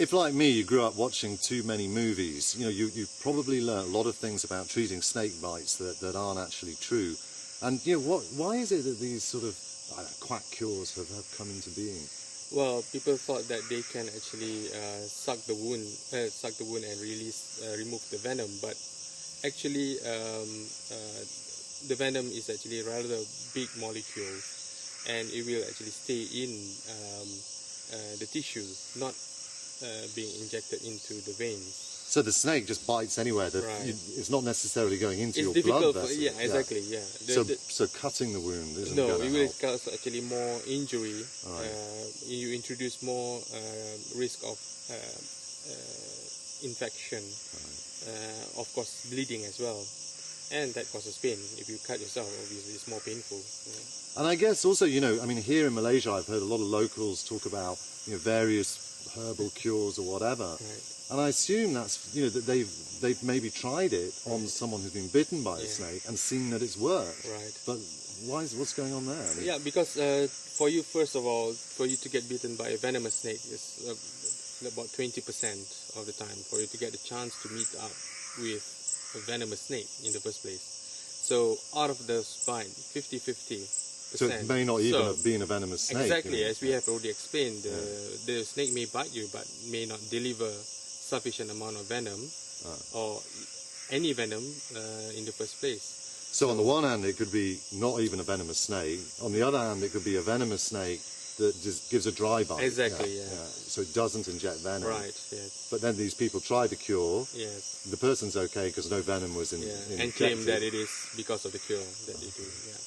if, like me, you grew up watching too many movies, you probably learnt a lot of things about treating snake bites that aren't actually true. And why is it that these sort of quack cures have come into being? Well, people thought that they can actually suck the wound and remove the venom, but actually the venom is actually rather big molecule, and it will actually stay in the tissue, not being injected into the veins. So the snake just bites anywhere. Right. It's not necessarily going into your blood vessel. Yeah, exactly. Yeah. So cutting the wound isn't no, going to it will help. cause actually more injury. Right. You introduce more risk of infection. Right. Of course, bleeding as well. And that causes pain. If you cut yourself, obviously it's more painful. Yeah. And I guess also, here in Malaysia, I've heard a lot of locals talk about, various herbal cures or whatever. Right. And I assume that's, that they've maybe tried it on someone who's been bitten by a snake and seen that it's worked. Right. But what's going on there? Yeah, because for you, first of all, for you to get bitten by a venomous snake is about 20% of the time for you to get a chance to meet up with a venomous snake in the first place. So out of those bites, 50-50%. So it may not even have been a venomous snake. Exactly, as we have already explained, the snake may bite you but may not deliver sufficient amount of venom or any venom in the first place. So on the one hand it could be not even a venomous snake, on the other hand it could be a venomous snake that just gives a dry bite. Exactly, yeah. So it doesn't inject venom. Right, yes. But then these people try to cure. Yes. The person's okay because no venom was injected. And claim that it is because of the cure that they do, yeah.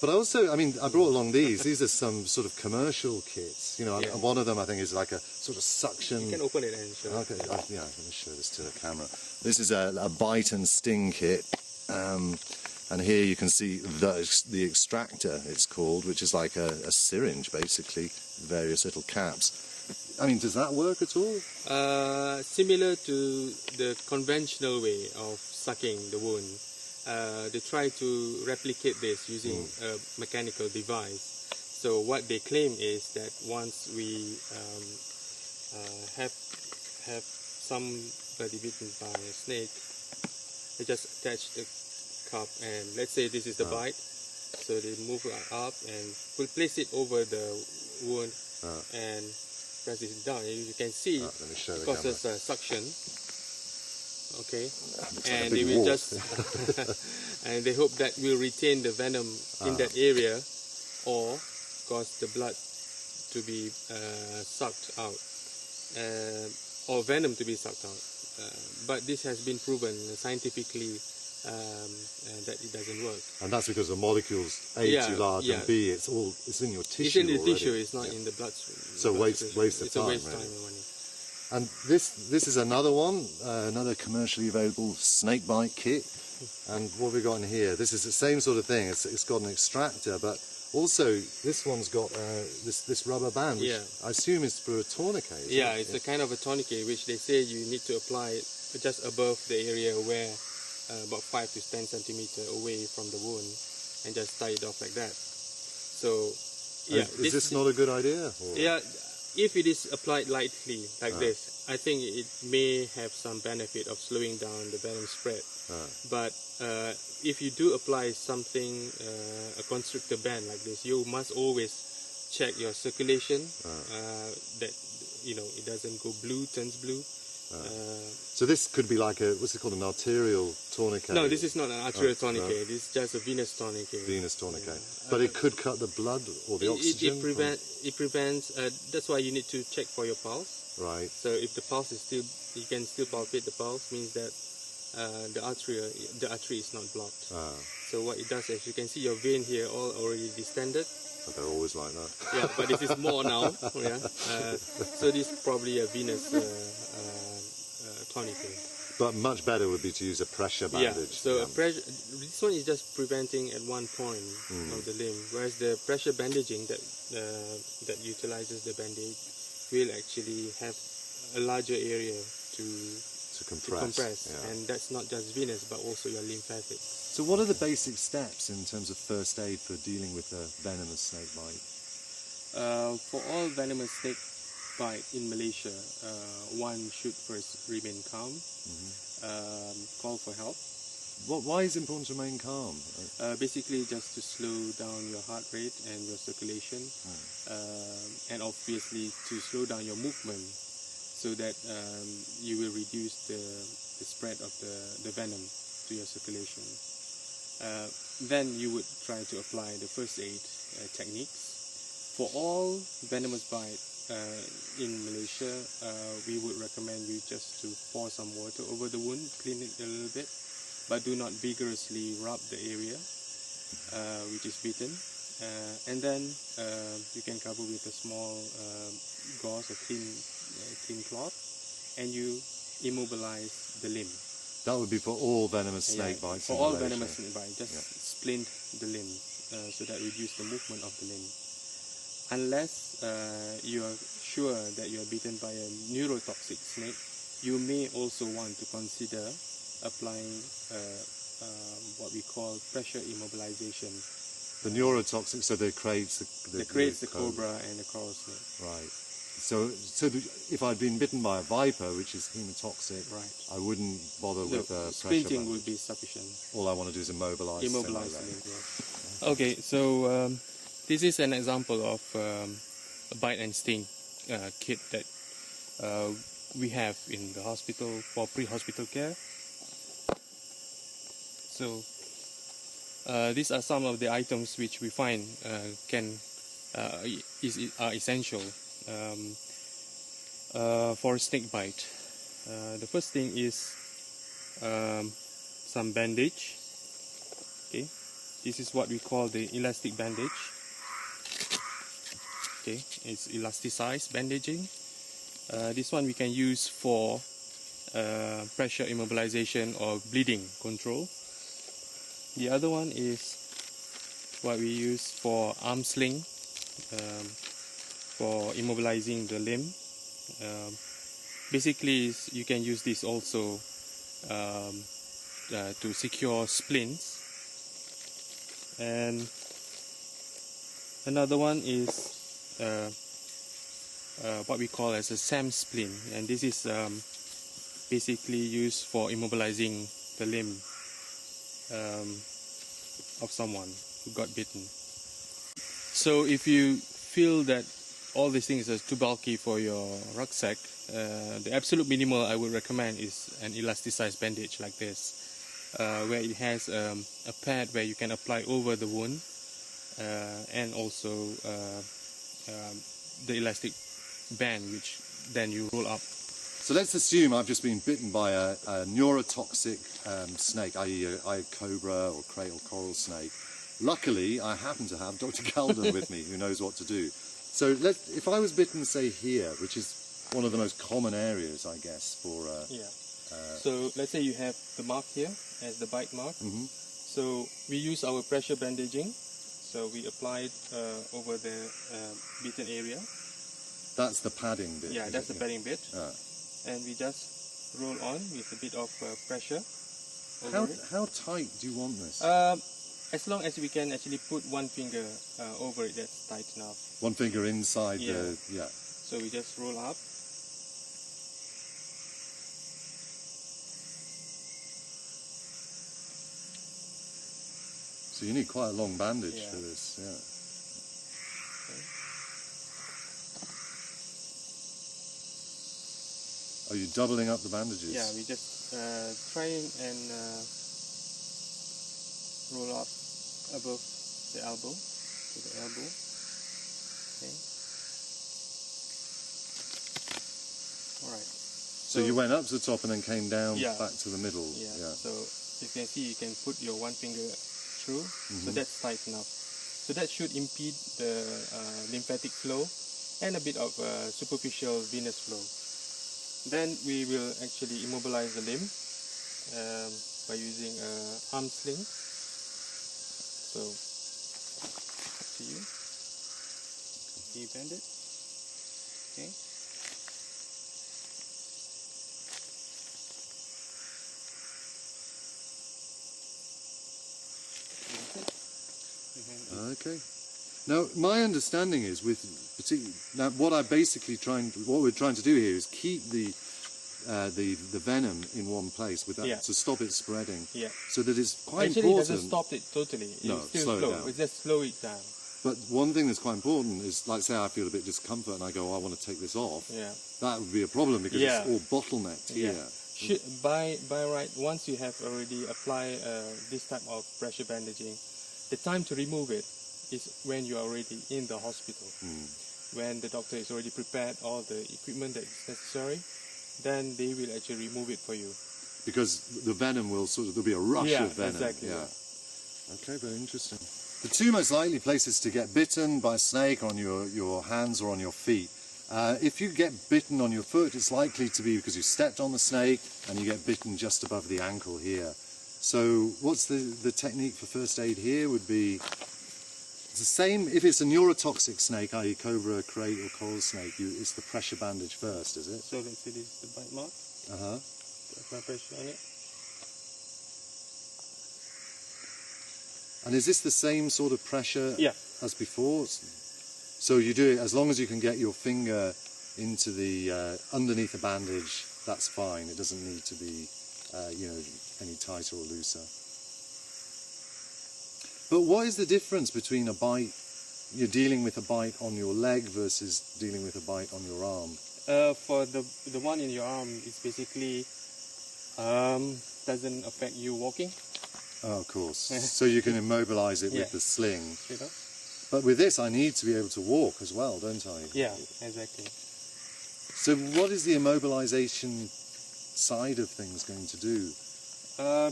But also, I brought along these. These are some sort of commercial kits. And one of them I think is like a sort of suction. You can open it and show. Okay, let me show this to the camera. This is a bite and sting kit. And here you can see the extractor, it's called, which is like a syringe, basically, various little caps. Does that work at all? Similar to the conventional way of sucking the wound. They try to replicate this using a mechanical device. So what they claim is that once we have somebody bitten by a snake, they just attach the cup, and let's say this is the bite, so they move it up and will place it over the wound and press it down. You can see it causes suction. Okay, and they will just and they hope that will retain the venom in that area or cause the blood to be sucked out or venom to be sucked out. But this has been proven scientifically that it doesn't work. And that's because the molecules, A, too large, and B, it's in your tissue. It's in the already. tissue, it's not in the bloodstream. So waste of time. It's a waste of time and money. And this is another one, another commercially available snake bite kit. And what have we got in here? This is the same sort of thing. It's got an extractor, but also this one's got this rubber band, which I assume is for a tourniquet. Yeah, it's a kind of a tourniquet, which they say you need to apply it just above the area where about 5 to 10 centimeter away from the wound, and just tie it off like that. So, yeah. Is this not a good idea? Or? Yeah. If it is applied lightly like this, I think it may have some benefit of slowing down the venom spread. But if you do apply something, a constrictor band like this, you must always check your circulation that it doesn't go blue, turns blue. So this could be like what's it called, an arterial tourniquet? No, this is not an arterial tourniquet. No. This is just a venous tourniquet. Venous tourniquet. Yeah. But it could cut the blood or the oxygen? It prevents, that's why you need to check for your pulse. Right. So if the pulse is still, you can still palpate the pulse, means that the artery is not blocked. So what it does is, you can see your vein here all already distended. They're always like that. Yeah, but this is more now. Yeah. So this is probably a venous tourniquet. But much better would be to use a pressure bandage. Yeah, so this one is just preventing at one point of the limb, whereas the pressure bandaging that utilizes the bandage will actually have a larger area to compress. Yeah. And that's not just venous, but also your lymphatic. So what are the basic steps in terms of first aid for dealing with a venomous snake bite? For all venomous snake bite in Malaysia, one should first remain calm, call for help. Why is it important to remain calm? Basically, just to slow down your heart rate and your circulation, and obviously to slow down your movement, so that you will reduce the spread of the venom to your circulation. Then you would try to apply the first aid techniques. For all venomous bite in Malaysia, we would recommend you just to pour some water over the wound, clean it a little bit, but do not vigorously rub the area which is bitten. And then you can cover with a small gauze or clean cloth, and you immobilize the limb. That would be for all venomous snake bites. For all venomous snake bites, just splint the limb, so that reduce the movement of the limb. Unless you are sure that you are bitten by a neurotoxic snake, you may also want to consider applying what we call pressure immobilization. The neurotoxic, so they creates the cobra and the coral snake. Right. So if I'd been bitten by a viper, which is hemotoxic, right, I wouldn't bother with pressure. Splinting would be sufficient. All I want to do is immobilize. Immobilize the limb, yes. Okay, so this is an example of a bite and sting kit that we have in the hospital for pre-hospital care. So these are some of the items which we find are essential for a snake bite. The first thing is some bandage. Okay, this is what we call the elastic bandage. Okay, it's elasticized bandaging. This one we can use for pressure immobilization or bleeding control. The other one is what we use for arm sling, for immobilizing the limb. Basically, you can use this also to secure splints. And another one is what we call as a SAM splint, and this is basically used for immobilizing the limb of someone who got bitten. So if you feel that all these things are too bulky for your rucksack, the absolute minimal I would recommend is an elasticized bandage like this, where it has a pad where you can apply over the wound, and also the elastic band which then you roll up. So let's assume I've just been bitten by a neurotoxic snake, i.e. a cobra or crate or coral snake. Luckily, I happen to have Dr. Galden with me, who knows what to do. So if I was bitten, say, here, which is one of the most common areas, I guess, for... so let's say you have the mark here as the bite mark. So we use our pressure bandaging. So we apply it over the bitten area. That's the padding bit? Yeah, that's the padding bit. And we just roll on with a bit of pressure over it. How tight do you want this? As long as we can actually put one finger over it, that's tight enough. One finger inside the... Yeah. So we just roll up. So you need quite a long bandage for this, Are you doubling up the bandages? Yeah, we just try and roll up above the elbow, to the elbow. Okay. Alright. So you went up to the top and then came down back to the middle. Yeah. So you can see, you can put your one finger through, so that's tight enough. So that should impede the lymphatic flow and a bit of superficial venous flow. Then we will actually immobilize the limb by using an arm sling. So, up to you. Can you bend it? Okay. Okay. Now, my understanding is now what we're trying to do here is keep the venom in one place to stop it spreading. Yeah. So that it's quite Actually, important. it doesn't stop it totally. No, It's still slow it slow. down. It just slow it down. But one thing that's quite important is, like, say I feel a bit discomfort and I go, I want to take this off. Yeah. That would be a problem because it's all bottlenecked here. By right, once you have already applied this type of pressure bandaging, the time to remove it is when you are already in the hospital. When the doctor is already prepared all the equipment that is necessary, then they will actually remove it for you. Because the venom will there'll be a rush of venom. Exactly. Yeah. Okay, very interesting. The two most likely places to get bitten by a snake are on your hands or on your feet. If you get bitten on your foot, it's likely to be because you stepped on the snake and you get bitten just above the ankle here. So what's the technique for first aid here would be, it's the same, if it's a neurotoxic snake, i.e. cobra, crate or coral snake, it's the pressure bandage first, is it? So let's see, this is the bite mark. Apply pressure on it. And is this the same sort of pressure as before? So you do it as long as you can get your finger into the underneath the bandage. That's fine. It doesn't need to be, any tighter or looser. But what is the difference between a bite? You're dealing with a bite on your leg versus dealing with a bite on your arm. For the one in your arm, it's basically doesn't affect you walking. Oh, of course. So you can immobilize it with the sling. You know? But with this, I need to be able to walk as well, don't I? Yeah, exactly. So what is the immobilization side of things going to do?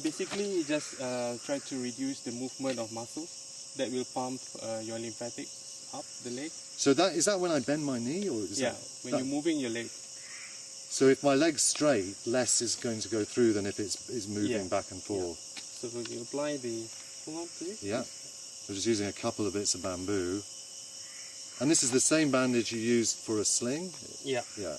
Basically, just try to reduce the movement of muscles that will pump your lymphatic up the leg. So is that when I bend my knee, or is when you're moving your leg. So if my leg's straight, less is going to go through than if it's moving back and forth. So you apply the pull on to it. Yeah. So just using a couple of bits of bamboo. And this is the same bandage you used for a sling? Yeah. Yeah.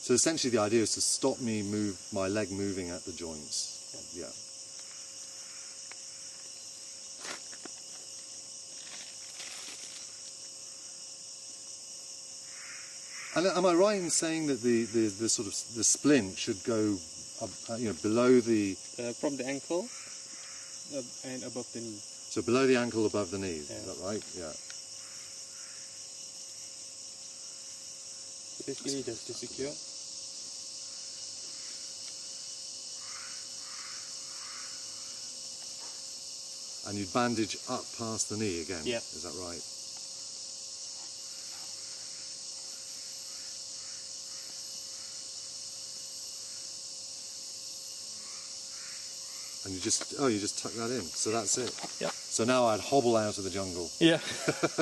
So essentially the idea is to stop my leg moving at the joints. Yeah. And am I right in saying that the sort of the splint should go below the from the ankle and above the knee? So below the ankle, above the knee. Is that right? Yeah. Basically, just to secure. And you bandage up past the knee again. Yeah. Is that right? And you just tuck that in. So that's it. Yeah. So now I'd hobble out of the jungle. Yeah.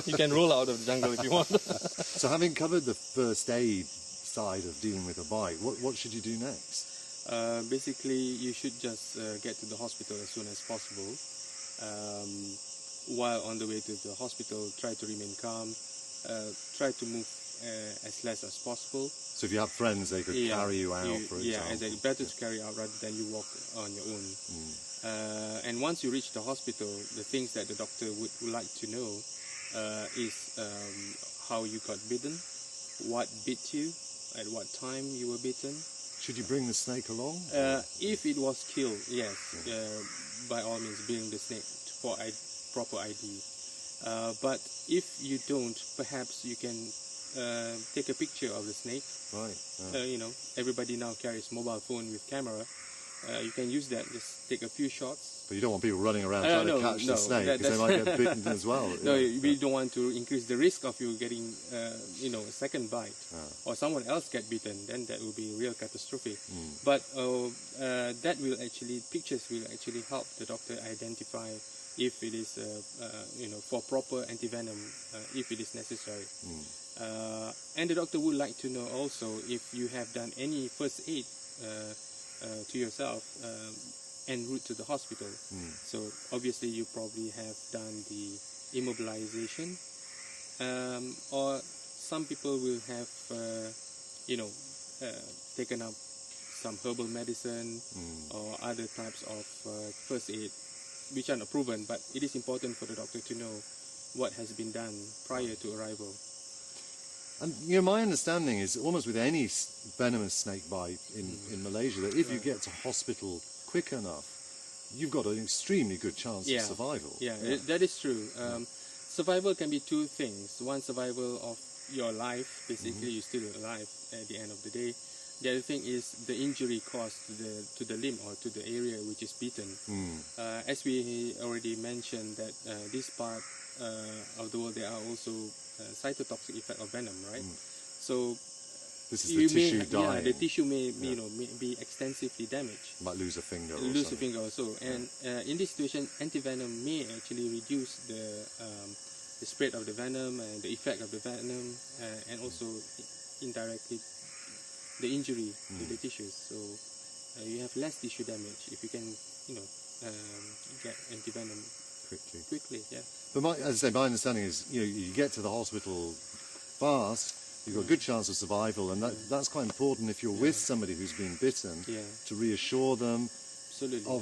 You can roll out of the jungle if you want. So having covered the first aid side of dealing with a bite, what should you do next? Basically, you should just get to the hospital as soon as possible. While on the way to the hospital, try to remain calm. Try to move as less as possible. So if you have friends, they could carry you out, for example. Yeah, it's better to carry out rather than you walk on your own. And once you reach the hospital, the things that the doctor would like to know is how you got bitten, what bit you, at what time you were bitten. Should you bring the snake along? If it was killed, yes, by all means bring the snake for proper ID. But if you don't, perhaps you can take a picture of the snake. Right. Everybody now carries mobile phone with camera. You can use that. Just take a few shots. But you don't want people running around trying to catch the snake because they might get bitten as well. No, we don't want to increase the risk of you getting, a second bite or someone else get bitten. Then that will be real catastrophic. But pictures will actually help the doctor identify if it is, for proper antivenom, if it is necessary. And the doctor would like to know also if you have done any first aid to yourself en route to the hospital. So obviously you probably have done the immobilization, or some people will have, taken up some herbal medicine or other types of first aid which are not proven, but it is important for the doctor to know what has been done prior to arrival. And my understanding is almost with any venomous snake bite in Malaysia that if you get to hospital quick enough, you've got an extremely good chance of survival. That is true. Survival can be two things. One, survival of your life, basically you're still alive at the end of the day. The other thing is the injury caused to the limb or to the area which is bitten. As we already mentioned that this part of the world there are also cytotoxic effect of venom, right? So this is the tissue dying. The tissue may be extensively damaged. You might lose a finger. Lose a finger also. And in this situation, antivenom may actually reduce the spread of the venom and the effect of the venom, and also indirectly the injury to the tissues. So you have less tissue damage if you can, get antivenom quickly. Yeah. But as I say, my understanding is, you get to the hospital fast. You've got a good chance of survival, and that's quite important if you're with somebody who's been bitten to reassure them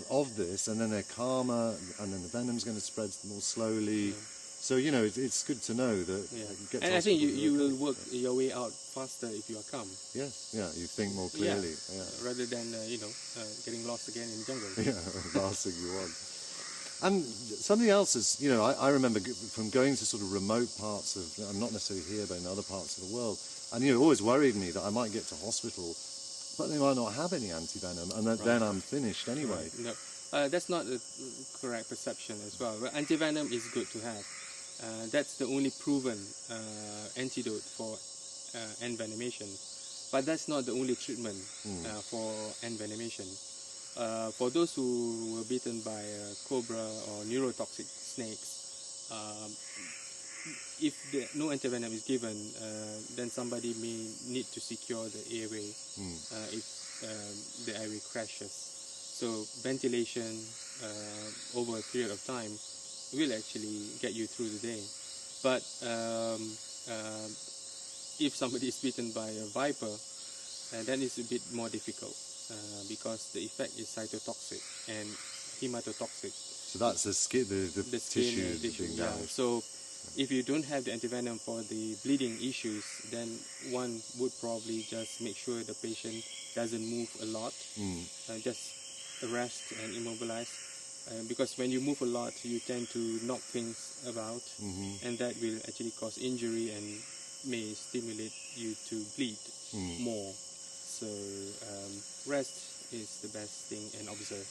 of this, and then they're calmer, and then the venom's going to spread more slowly. So it's good to know that. You get to and I think you will work your way out faster if you are calm. Yes, you think more clearly. Rather than getting lost again in the jungle. The last thing you want. And something else is, I remember from going to sort of remote parts of, not necessarily here, but in other parts of the world, and it always worried me that I might get to hospital, but they might not have any antivenom, and then I'm finished anyway. Right. No, that's not the correct perception as well. But antivenom is good to have. That's the only proven antidote for envenomation. But that's not the only treatment for envenomation. For those who were bitten by a cobra or neurotoxic snakes, if no antivenom is given, then somebody may need to secure the airway if the airway crashes. So ventilation over a period of time will actually get you through the day. But if somebody is bitten by a viper, then it's a bit more difficult. Because the effect is cytotoxic and hematotoxic. So that's the skin, the tissue being damaged. So if you don't have the antivenom for the bleeding issues, then one would probably just make sure the patient doesn't move a lot, just rest and immobilize. Because when you move a lot, you tend to knock things about, and that will actually cause injury and may stimulate you to bleed more. So rest is the best thing, and observe.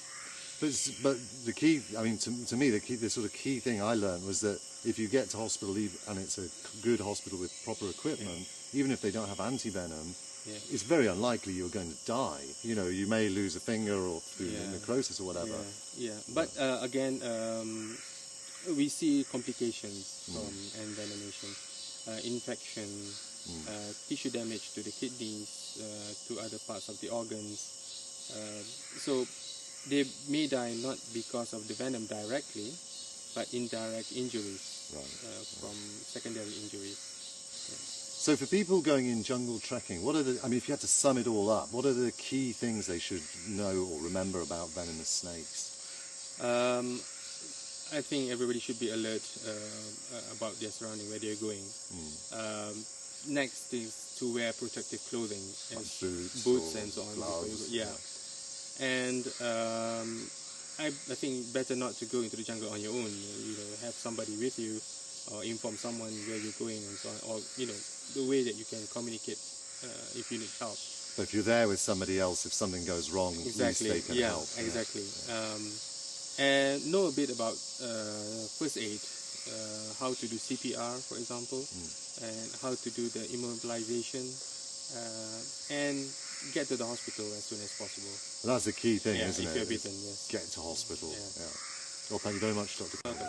But the key, to me, the sort of key thing I learned was that if you get to hospital and it's a good hospital with proper equipment, even if they don't have antivenom, it's very unlikely you're going to die. You may lose a finger or through necrosis or whatever. But again, we see complications from envenomation, infection. Tissue damage to the kidneys, to other parts of the organs. So they may die not because of the venom directly, but indirect injuries from secondary injuries. So for people going in jungle trekking, what are if you had to sum it all up, what are the key things they should know or remember about venomous snakes? I think everybody should be alert about their surrounding, where they're going. Next is to wear protective clothing, boots and so on. Gloves, And I think better not to go into the jungle on your own. Have somebody with you, or inform someone where you're going and so on, or the way that you can communicate if you need help. But if you're there with somebody else, if something goes wrong, at least they can help. Exactly. And know a bit about first aid. How to do CPR, for example, and how to do the immobilization, and get to the hospital as soon as possible. Well, that's the key thing, isn't it? If you're bitten, yes. Get to hospital. Well, thank you very much, Dr. Welcome.